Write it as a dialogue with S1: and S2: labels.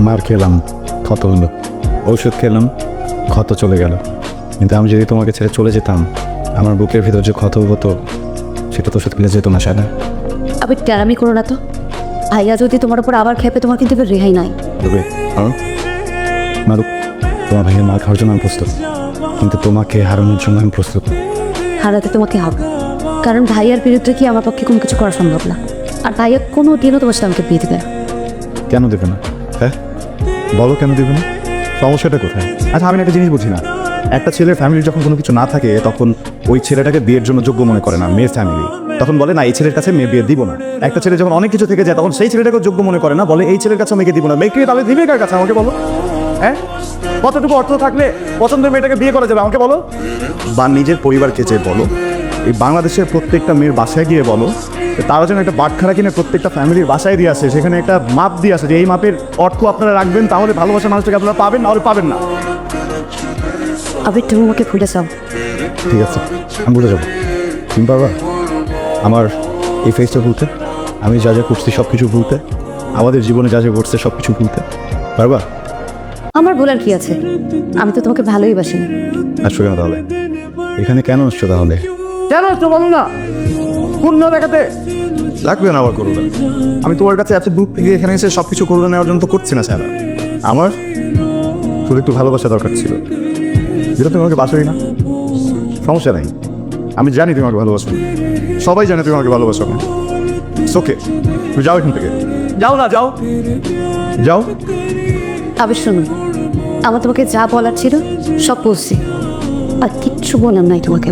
S1: মার খেলাম, ক্ষত হলো, ঔষধ খেলাম, ক্ষত চলে গেল। কিন্তু আমি যদি তোমাকে ছেড়ে চলে যেতাম, আমার বুকের ভিতর যে ক্ষত হতো সেটা তো ওষুধ খেলে যেত না, সায়না।
S2: আবার ট্যারামি করো না তো। ভাইয়া যদি তোমার উপর আবার খেপে, তোমার কিন্তু এবার রেহাই নাই।
S1: মারুক, তোমার ভাইয়ের মার খাওয়ার জন্য আমি প্রস্তুত, কিন্তু তোমাকে হারানোর জন্য আমি প্রস্তুত।
S2: হারাতে তোমাকে হবে, কারণ ভাইয়ার বিরুদ্ধে কি আমার পক্ষে কোনো কিছু করা সম্ভব না। আর ভাইয়া কোনো দিনও তোমার সাথে আমাকে বিয়ে দেবে না।
S1: কেন দেবে না? হ্যাঁ বলো, কেন দেবে না? সমস্যাটা কোথায়? আচ্ছা, আমি একটা জিনিস বুঝি না, একটা ছেলের ফ্যামিলির যখন কোনো কিছু না থাকে তখন ওই ছেলেটাকে বিয়ের জন্য যোগ্য মনে করে না মেয়ের ফ্যামিলি, তখন বলে না এই ছেলের কাছে মেয়ে বিয়ে দিব না। একটা ছেলে যখন অনেক কিছু থেকে যায় তখন সেই ছেলেটাকে যোগ্য মনে করে না, বলে এই ছেলের কাছে মেয়েকে দিব না। মেয়েকে তাহলে দিবে কার কাছে আমাকে বলো? হ্যাঁ, কতটুকু অর্থ থাকলে পছন্দের মেয়েটাকে বিয়ে করা যাবে আমাকে বলো? বা নিজের পরিবারকে চেয়ে বলো, এই বাংলাদেশের প্রত্যেকটা মেয়ের বাসায় গিয়ে বলো, তারা যেন একটা বাটখারা কিনে প্রত্যেকটা ফ্যামিলির বাসায় দিয়ে আসে, সেখানে একটা মাপ দিয়ে আসে যে এই মাপের অর্থ আপনারা রাখবেন, তাহলে ভালোবাসার মানুষটাকে আপনারা পাবেন, নাহলে পাবেন না।
S2: আবির, তুমি আমাকে ভুলে যাও।
S1: ঠিক আছে, আমি ভুলে যাবো। তুমি পারবা আমার এই ফেসটা ভুলতে? আমি যা যা করছি সব কিছু ভুলতে? আমাদের জীবনে যা যা ঘটছে সব কিছু ভুলতে পারবা?
S2: আমার ভুলার কি আছে? আমি তো তোমাকে ভালোই বাসি।
S1: আসছো কেন তাহলে? এখানে কেন আসছো তাহলে?
S3: কেন আসছো বলো না? পূর্ণ দেখাতে
S1: লাগবে না আবার করুন। আমি তোমার কাছে এত দূর থেকে এখানে এসে সব কিছু করুন নেওয়ার জন্য তো করছি না স্যার। আমার শুধু একটু ভালোবাসা দরকার ছিল, যেটা তুমি আমাকে বাসোই না। সমস্যা নাই, আমি জানি তুমি আমাকে ভালোবাসো, সবাই জানে তুমি আমাকে ভালোবাসো না। ওকে, তুমি যাও এখান থেকে।
S3: যাও না, যাও।
S1: যাও।
S2: আবির শোনো, আমার তোমাকে যা বলার ছিল সব বলছি, আর কিচ্ছু বললাম নাই তোমাকে।